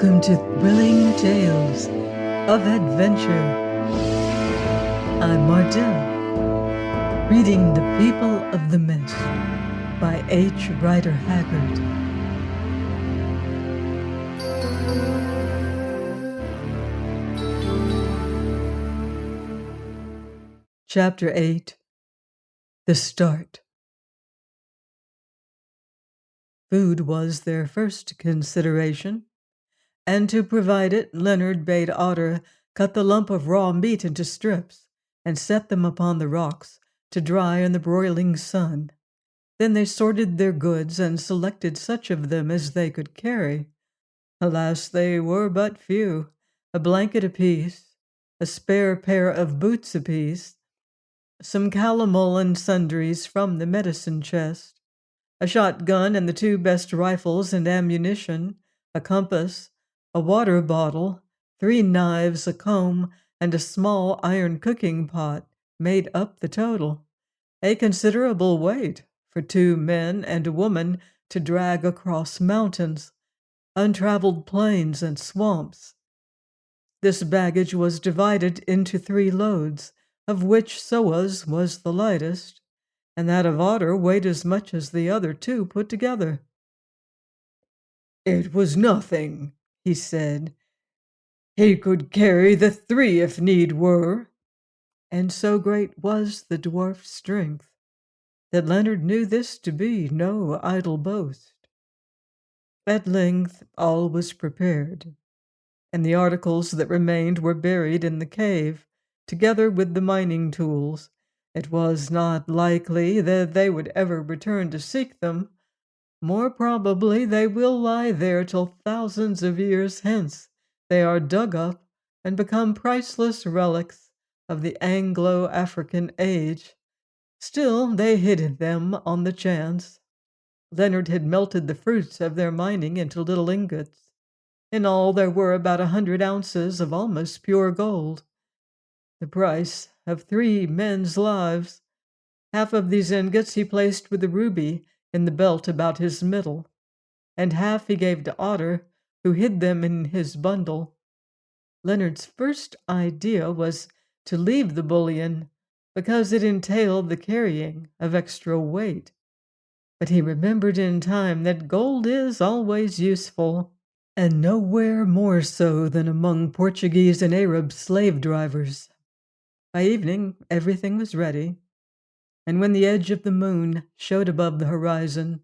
Welcome to Thrilling Tales of Adventure. I'm Martell, reading The People of the Mist by H. Rider Haggard. Chapter 8. The Start. Food was their first consideration, and to provide it, Leonard bade Otter cut the lump of raw meat into strips and set them upon the rocks to dry in the broiling sun. Then they sorted their goods and selected such of them as they could carry. Alas, they were but few: a blanket apiece, a spare pair of boots apiece, some calomel and sundries from the medicine chest, a shotgun and the two best rifles and ammunition, a compass, a water bottle, 3 knives, a comb, and a small iron cooking pot made up the total. A considerable weight for 2 men and a woman to drag across mountains, untraveled plains, and swamps. This baggage was divided into 3 loads, of which Soa's was the lightest, and that of Otter weighed as much as the other 2 put together. "It was nothing," he said. "He could carry the 3 if need were." And so great was the dwarf's strength that Leonard knew this to be no idle boast. At length all was prepared, and the articles that remained were buried in the cave, together with the mining tools. It was not likely that they would ever return to seek them. More probably they will lie there till thousands of years hence they are dug up and become priceless relics of the Anglo-African age. Still, they hid them on the chance. Leonard had melted the fruits of their mining into little ingots. In all, there were about 100 ounces of almost pure gold, the price of 3 men's lives. Half of these ingots he placed with the ruby in the belt about his middle, and half he gave to Otter, who hid them in his bundle. Leonard's first idea was to leave the bullion, because it entailed the carrying of extra weight. But he remembered in time that gold is always useful, and nowhere more so than among Portuguese and Arab slave drivers. By evening, everything was ready, and when the edge of the moon showed above the horizon,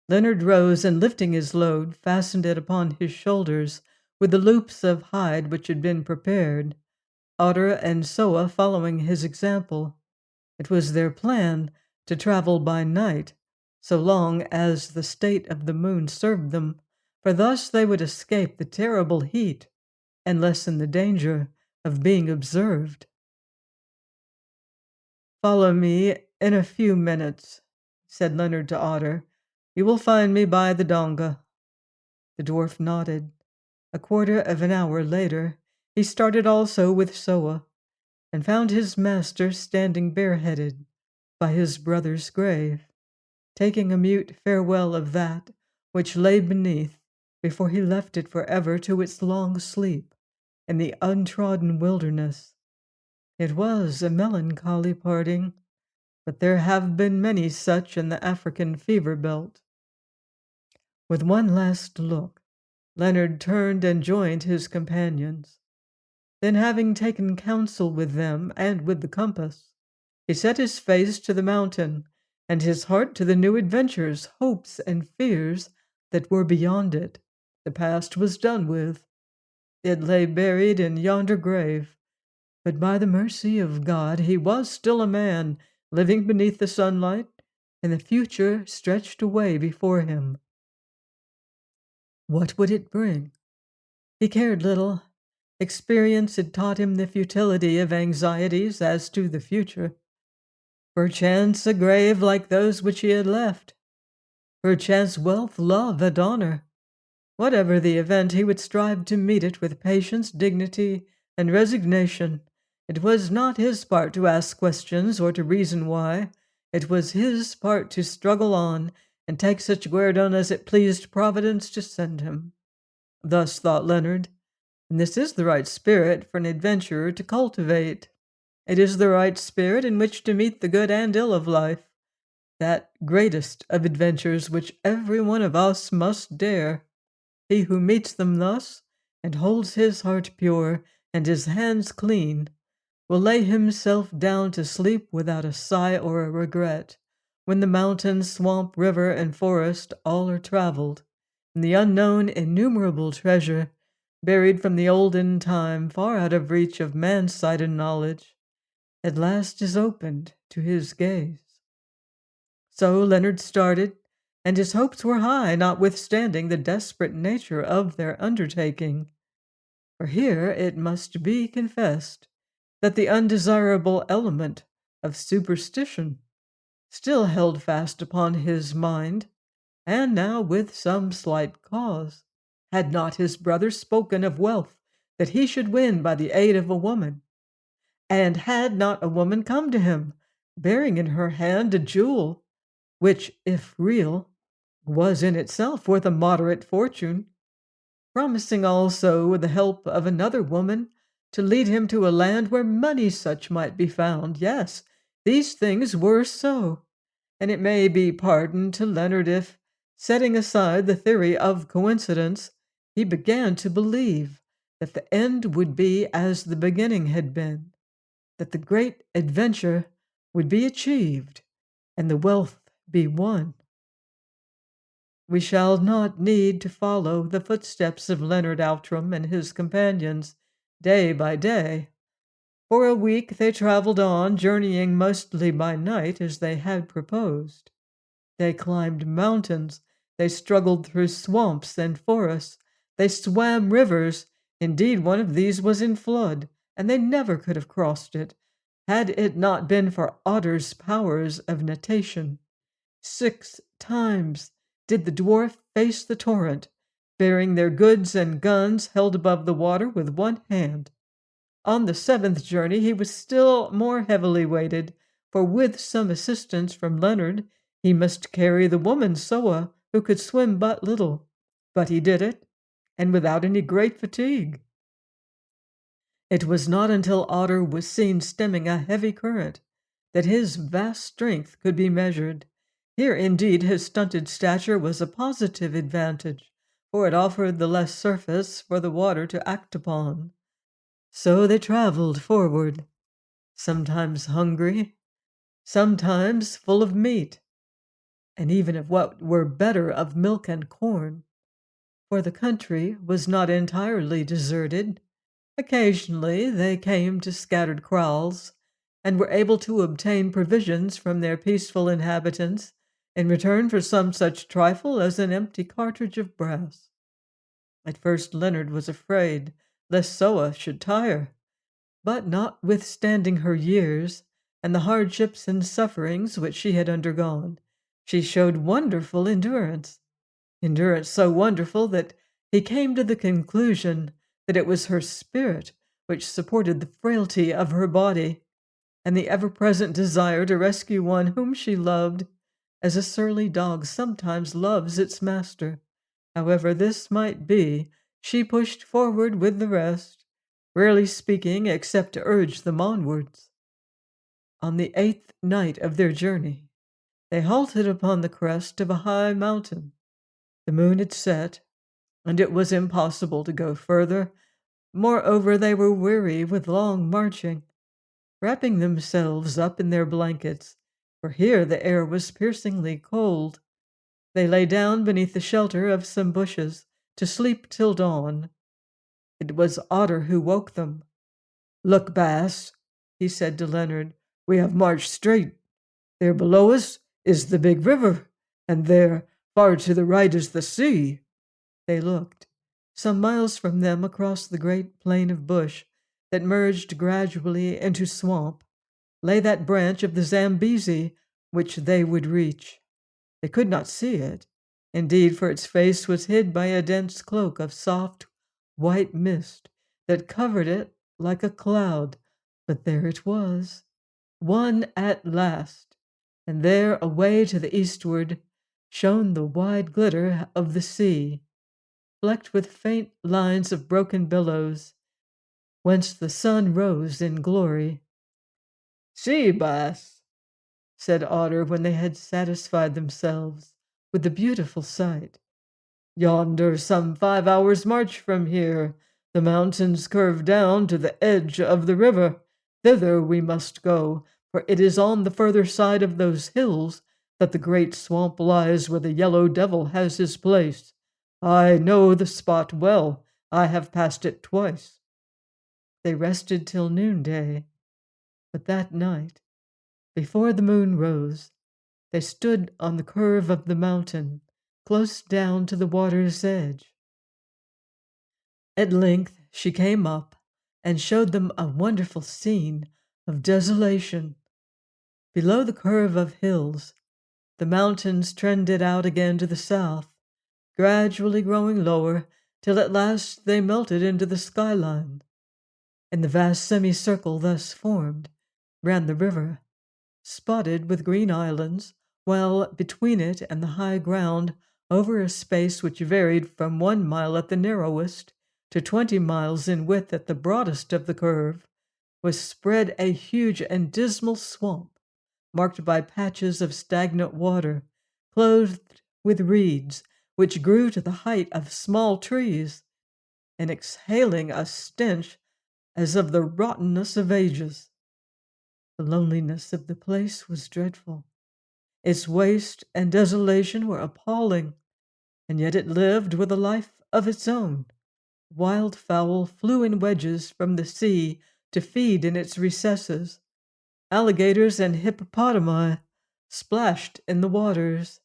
Leonard rose and, lifting his load, fastened it upon his shoulders with the loops of hide which had been prepared, Otter and Soa following his example. It was their plan to travel by night, so long as the state of the moon served them, for thus they would escape the terrible heat and lessen the danger of being observed. "Follow me in a few minutes," said Leonard to Otter. "You will find me by the donga." The dwarf nodded. A quarter of an hour later, he started also with Soa, and found his master standing bareheaded by his brother's grave, taking a mute farewell of that which lay beneath before he left it forever to its long sleep in the untrodden wilderness. It was a melancholy parting, but there have been many such in the African fever belt. With one last look, Leonard turned and joined his companions. Then, having taken counsel with them and with the compass, he set his face to the mountain and his heart to the new adventures, hopes, and fears that were beyond it. The past was done with. It lay buried in yonder grave, but by the mercy of God he was still a man, living beneath the sunlight, and the future stretched away before him. What would it bring? He cared little. Experience had taught him the futility of anxieties as to the future. Perchance a grave like those which he had left. Perchance wealth, love, and honor. Whatever the event, he would strive to meet it with patience, dignity, and resignation. It was not his part to ask questions or to reason why. It was his part to struggle on and take such guerdon as it pleased Providence to send him. Thus thought Leonard, and this is the right spirit for an adventurer to cultivate. It is the right spirit in which to meet the good and ill of life, that greatest of adventures which every one of us must dare. He who meets them thus, and holds his heart pure and his hands clean, will lay himself down to sleep without a sigh or a regret, when the mountain, swamp, river, and forest all are traveled, and the unknown innumerable treasure, buried from the olden time far out of reach of man's sight and knowledge, at last is opened to his gaze. So Leonard started, and his hopes were high, notwithstanding the desperate nature of their undertaking. For here it must be confessed that the undesirable element of superstition still held fast upon his mind, and now with some slight cause. Had not his brother spoken of wealth that he should win by the aid of a woman? And had not a woman come to him, bearing in her hand a jewel, which, if real, was in itself worth a moderate fortune, promising also, with the help of another woman, to lead him to a land where many such might be found? Yes, these things were so, and it may be pardoned to Leonard if, setting aside the theory of coincidence, he began to believe that the end would be as the beginning had been, that the great adventure would be achieved, and the wealth be won. We shall not need to follow the footsteps of Leonard Outram and his companions day by day. For a week they traveled on, journeying mostly by night as they had proposed. They climbed mountains, they struggled through swamps and forests, they swam rivers. Indeed, one of these was in flood, and they never could have crossed it, had it not been for Otter's powers of natation. 6 times did the dwarf face the torrent, bearing their goods and guns held above the water with one hand. On the 7th journey he was still more heavily weighted, for with some assistance from Leonard he must carry the woman Soa, who could swim but little. But he did it, and without any great fatigue. It was not until Otter was seen stemming a heavy current that his vast strength could be measured. Here, indeed, his stunted stature was a positive advantage, for it offered the less surface for the water to act upon. So they traveled forward, sometimes hungry, sometimes full of meat, and even of what were better of milk and corn, for the country was not entirely deserted. Occasionally they came to scattered kraals, and were able to obtain provisions from their peaceful inhabitants in return for some such trifle as an empty cartridge of brass. At first Leonard was afraid lest Soa should tire, but notwithstanding her years and the hardships and sufferings which she had undergone, she showed wonderful endurance so wonderful that he came to the conclusion that it was her spirit which supported the frailty of her body, and the ever-present desire to rescue one whom she loved, as a surly dog sometimes loves its master. However this might be, she pushed forward with the rest, rarely speaking except to urge them onwards. On the 8th night of their journey, they halted upon the crest of a high mountain. The moon had set, and it was impossible to go further. Moreover, they were weary with long marching. Wrapping themselves up in their blankets, for here the air was piercingly cold, they lay down beneath the shelter of some bushes to sleep till dawn. It was Otter who woke them. "Look, Bass," he said to Leonard, "we have marched straight. There below us is the big river, and there, far to the right, is the sea." They looked. Some miles from them, across the great plain of bush that merged gradually into swamp, lay that branch of the Zambesi which they would reach. They could not see it, indeed, for its face was hid by a dense cloak of soft white mist that covered it like a cloud. But there it was, one at last, and there, away to the eastward, shone the wide glitter of the sea. flecked with faint lines of broken billows, whence the sun rose in glory. "See, Baas," said Otter when they had satisfied themselves with the beautiful sight. "Yonder, some 5 hours' march from here, the mountains curve down to the edge of the river. Thither we must go, for it is on the further side of those hills that the great swamp lies where the yellow devil has his place. I know the spot well. I have passed it twice." They rested till noonday, but that night, before the moon rose, they stood on the curve of the mountain, close down to the water's edge. At length she came up and showed them a wonderful scene of desolation. Below the curve of hills, the mountains trended out again to the south, gradually growing lower till at last they melted into the skyline. In the vast semicircle thus formed ran the river, spotted with green islands, while between it and the high ground, over a space which varied from 1 mile at the narrowest to 20 miles in width at the broadest of the curve, was spread a huge and dismal swamp, marked by patches of stagnant water, clothed with reeds, which grew to the height of small trees, and exhaling a stench as of the rottenness of ages. The loneliness of the place was dreadful. Its waste and desolation were appalling, and yet it lived with a life of its own. Wildfowl flew in wedges from the sea to feed in its recesses. Alligators and hippopotami splashed in the waters.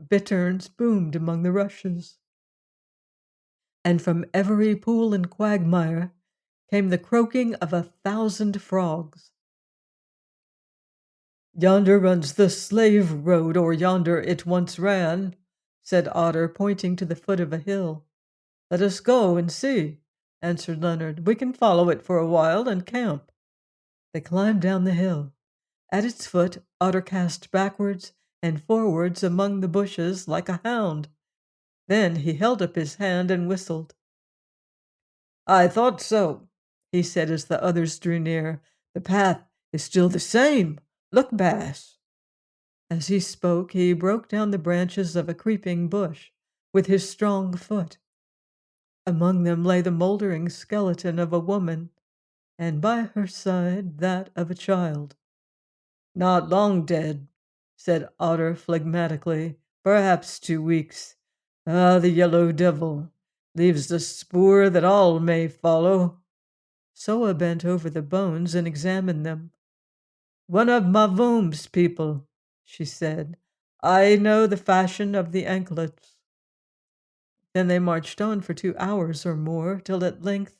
Bitterns boomed among the rushes. And from every pool and quagmire came the croaking of 1,000 frogs. "Yonder runs the slave road, or yonder it once ran," said Otter, pointing to the foot of a hill. "Let us go and see," answered Leonard. "We can follow it for a while and camp." They climbed down the hill. At its foot, Otter cast backwards and forwards among the bushes like a hound. Then he held up his hand and whistled. "I thought so," he said as the others drew near. "The path is still the same. Look, Baas." As he spoke, he broke down the branches of a creeping bush with his strong foot. Among them lay the moldering skeleton of a woman, and by her side that of a child. "Not long dead," said Otter phlegmatically. "Perhaps 2 weeks. Ah, the yellow devil leaves a spoor that all may follow." Soa bent over the bones and examined them. "One of Mavoom's people," she said. "I know the fashion of the anklets." Then they marched on for 2 hours or more, till at length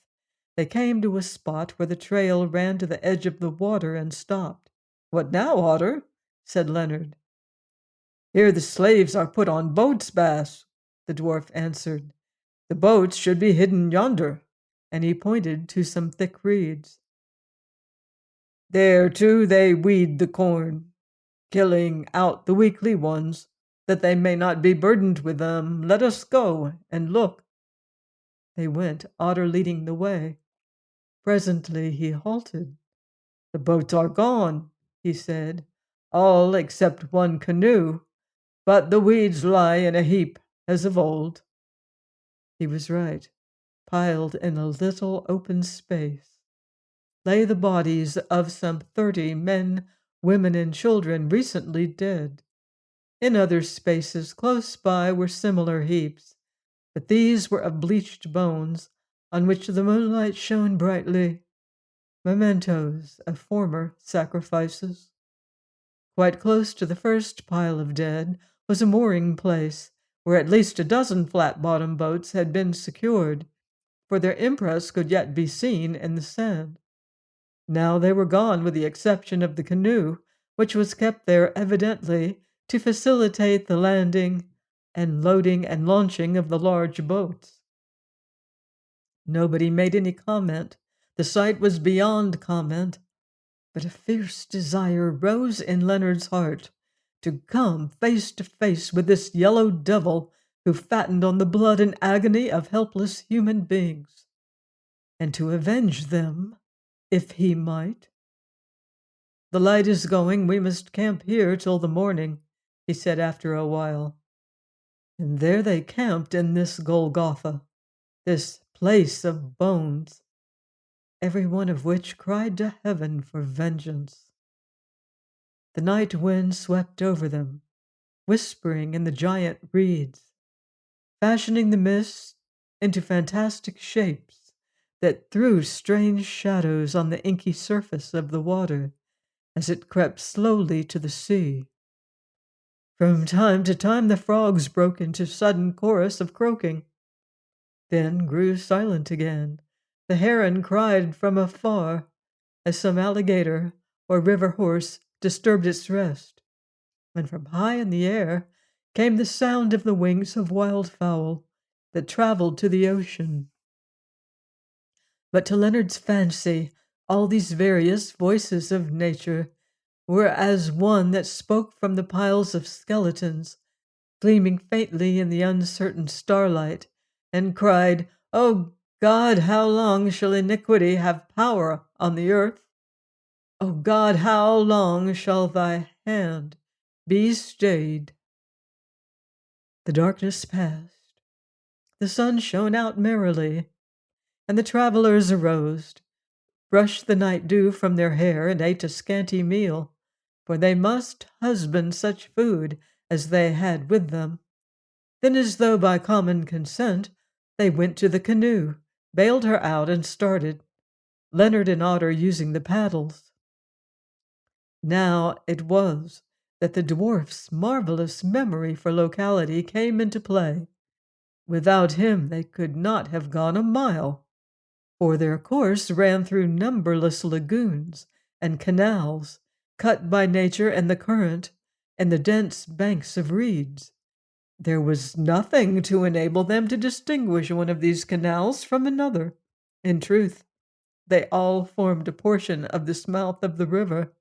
they came to a spot where the trail ran to the edge of the water and stopped. "What now, Otter?" said Leonard. "Here the slaves are put on boats, Baas," the dwarf answered. "The boats should be hidden yonder," and he pointed to some thick reeds. "There, too, they weed the corn, killing out the weakly ones, that they may not be burdened with them. Let us go and look." They went, Otter leading the way. Presently he halted. "The boats are gone," he said, "all except one canoe, but the weeds lie in a heap as of old." He was right. Piled in a little open space lay the bodies of some 30 men, women, and children recently dead. In other spaces close by were similar heaps, but these were of bleached bones on which the moonlight shone brightly, mementos of former sacrifices. Quite close to the first pile of dead was a mooring place where at least a dozen flat-bottom boats had been secured, for their impress could yet be seen in the sand. Now they were gone with the exception of the canoe, which was kept there evidently to facilitate the landing and loading and launching of the large boats. Nobody made any comment. The sight was beyond comment, but a fierce desire rose in Leonard's heart to come face to face with this yellow devil who fattened on the blood and agony of helpless human beings, and to avenge them, if he might. "The light is going, we must camp here till the morning," he said after a while. And there they camped in this Golgotha, this place of bones, every one of which cried to heaven for vengeance. The night wind swept over them, whispering in the giant reeds, fashioning the mist into fantastic shapes that threw strange shadows on the inky surface of the water as it crept slowly to the sea. From time to time the frogs broke into sudden chorus of croaking, then grew silent again. The heron cried from afar as some alligator or river horse disturbed its rest, and from high in the air came the sound of the wings of wildfowl that traveled to the ocean. But to Leonard's fancy, all these various voices of nature were as one that spoke from the piles of skeletons, gleaming faintly in the uncertain starlight, and cried, "O God, how long shall iniquity have power on the earth? O God, how long shall thy hand be stayed?" The darkness passed. The sun shone out merrily, and the travelers arose, brushed the night dew from their hair, and ate a scanty meal, for they must husband such food as they had with them. Then, as though by common consent, they went to the canoe, bailed her out, and started, Leonard and Otter using the paddles. Now it was that the dwarf's marvelous memory for locality came into play. Without him they could not have gone a mile, for their course ran through numberless lagoons and canals, cut by nature and the current, and the dense banks of reeds. There was nothing to enable them to distinguish one of these canals from another. In truth, they all formed a portion of this mouth of the river.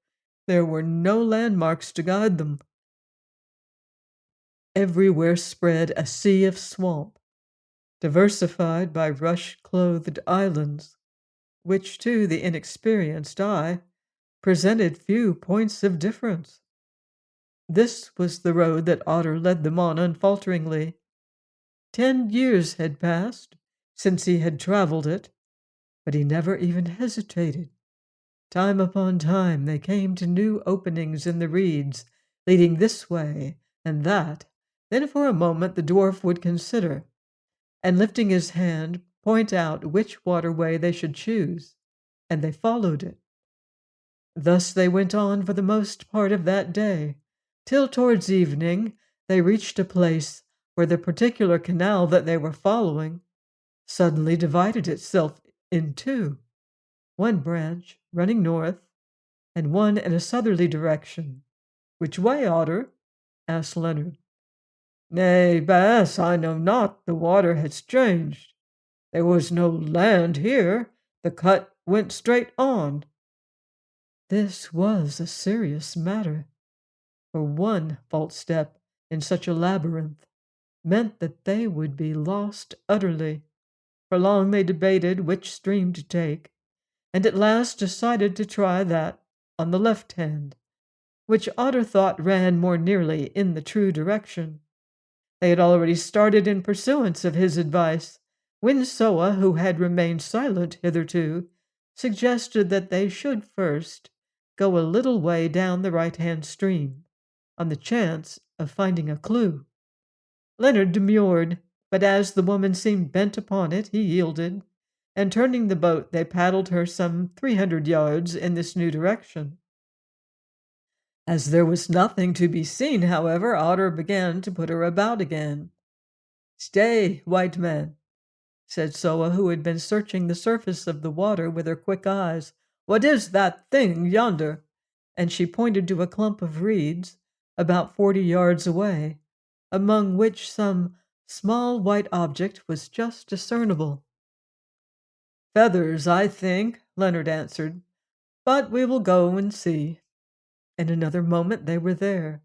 There were no landmarks to guide them. Everywhere spread a sea of swamp, diversified by rush-clothed islands, which to the inexperienced eye presented few points of difference. This was the road that Otter led them on unfalteringly. 10 years had passed since he had traveled it, but he never even hesitated. Time upon time they came to new openings in the reeds, leading this way and that. Then for a moment the dwarf would consider, and lifting his hand, point out which waterway they should choose, and they followed it. Thus they went on for the most part of that day, till towards evening they reached a place where the particular canal that they were following suddenly divided itself in two, one branch running north and one in a southerly direction. "Which way, Otter?" asked Leonard. "Nay, Bass, I know not. The water has changed. There was no land here. The cut went straight on." This was a serious matter, for one false step in such a labyrinth meant that they would be lost utterly. For long they debated which stream to take, and at last decided to try that on the left hand, which Otter thought ran more nearly in the true direction. They had already started in pursuance of his advice, when Soa, who had remained silent hitherto, suggested that they should first go a little way down the right-hand stream, on the chance of finding a clue. Leonard demurred, but as the woman seemed bent upon it, he yielded, and turning the boat, they paddled her some 300 yards in this new direction. As there was nothing to be seen, however, Otter began to put her about again. "Stay, white man," said Soa, who had been searching the surface of the water with her quick eyes. "What is that thing yonder?" And she pointed to a clump of reeds about 40 yards away, among which some small white object was just discernible. "Feathers, I think," Leonard answered, "but we will go and see." In another moment they were there.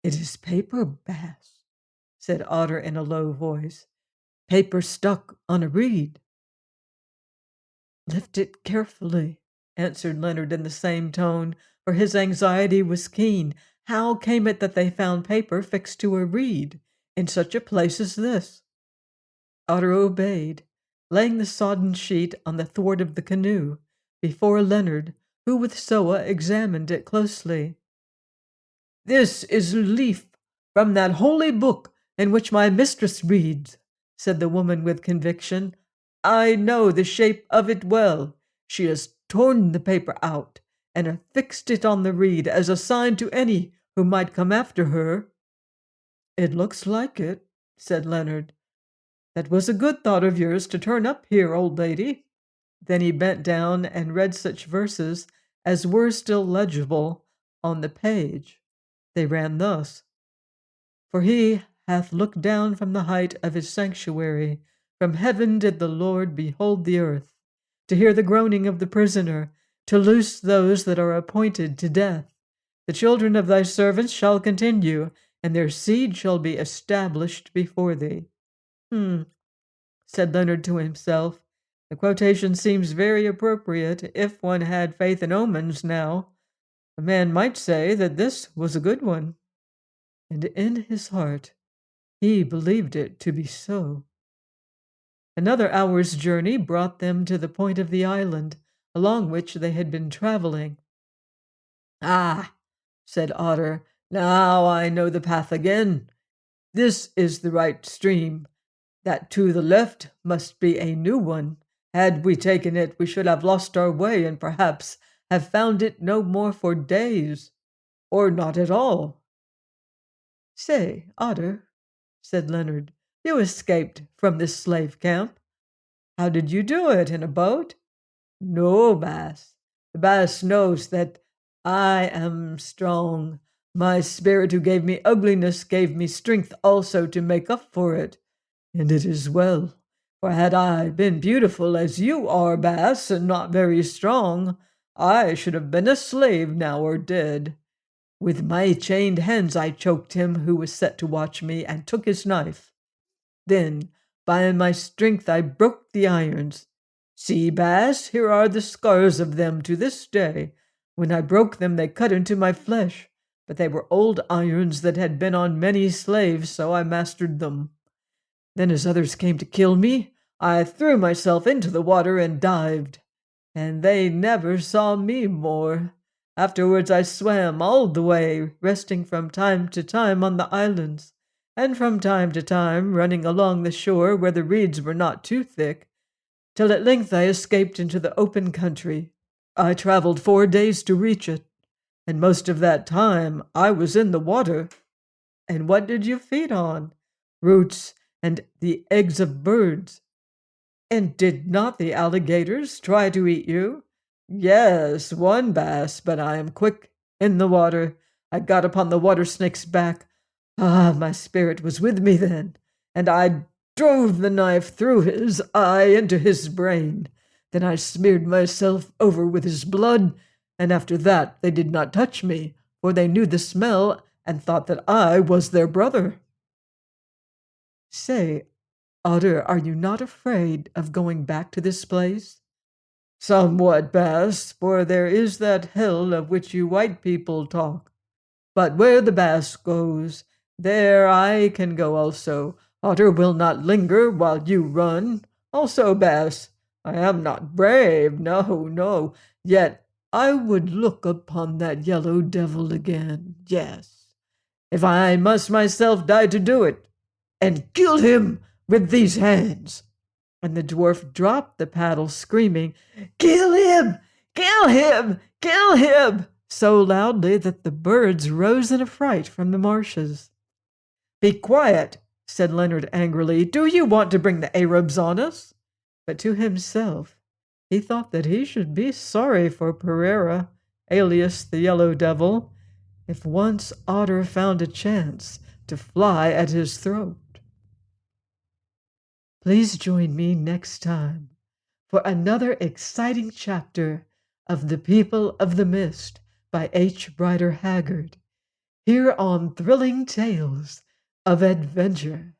"It is paper, Bass," said Otter in a low voice. "Paper stuck on a reed." "Lift it carefully," answered Leonard in the same tone, for his anxiety was keen. How came it that they found paper fixed to a reed in such a place as this? Otter obeyed, laying the sodden sheet on the thwart of the canoe before Leonard, who with Soa examined it closely. "This is a leaf from that holy book in which my mistress reads," said the woman with conviction. "I know the shape of it well. She has torn the paper out and affixed it on the reed as a sign to any who might come after her." "It looks like it," said Leonard. "That was a good thought of yours to turn up here, old lady." Then he bent down and read such verses as were still legible on the page. They ran thus: "For he hath looked down from the height of his sanctuary. From heaven did the Lord behold the earth, to hear the groaning of the prisoner, to loose those that are appointed to death. The children of thy servants shall continue, and their seed shall be established before thee." Said Leonard to himself. "The quotation seems very appropriate if one had faith in omens now. A man might say that this was a good one." And in his heart he believed it to be so. Another hour's journey brought them to the point of the island along which they had been traveling. "Ah," said Otter, "now I know the path again. This is the right stream. That to the left must be a new one. Had we taken it, we should have lost our way and perhaps have found it no more for days, or not at all." "Say, Otter," said Leonard, "you escaped from this slave camp. How did you do it? In a boat?" "No, Baas. The Baas knows that I am strong. My spirit who gave me ugliness gave me strength also to make up for it. And it is well, for had I been beautiful as you are, Baas, and not very strong, I should have been a slave now or dead. With my chained hands I choked him who was set to watch me, and took his knife. Then by my strength I broke the irons. See, Baas, here are the scars of them to this day. When I broke them they cut into my flesh, but they were old irons that had been on many slaves, so I mastered them. Then as others came to kill me, I threw myself into the water and dived, and they never saw me more. Afterwards I swam all the way, resting from time to time on the islands, and from time to time running along the shore where the reeds were not too thick, till at length I escaped into the open country. I traveled 4 days to reach it, and most of that time I was in the water." "And what did you feed on?" "Roots and the eggs of birds." "And did not the alligators try to eat you?" "Yes, one, Baas, but I am quick in the water. I got upon the water snake's back. Ah, my spirit was with me then, and I drove the knife through his eye into his brain. Then I smeared myself over with his blood, and after that they did not touch me, for they knew the smell and thought that I was their brother." "Say, Otter, are you not afraid of going back to this place?" "Somewhat, Baas, for there is that hell of which you white people talk. But where the Baas goes, there I can go also. Otter will not linger while you run. Also, Baas, I am not brave, no, no, yet I would look upon that yellow devil again, yes, if I must myself die to do it, and kill him with these hands." And the dwarf dropped the paddle, screaming, "Kill him! Kill him! Kill him!" so loudly that the birds rose in affright from the marshes. "Be quiet," said Leonard angrily. "Do you want to bring the Arabs on us?" But to himself he thought that he should be sorry for Pereira, alias the Yellow Devil, if once Otter found a chance to fly at his throat. Please join me next time for another exciting chapter of The People of the Mist by H. Rider Haggard, here on Thrilling Tales of adventure.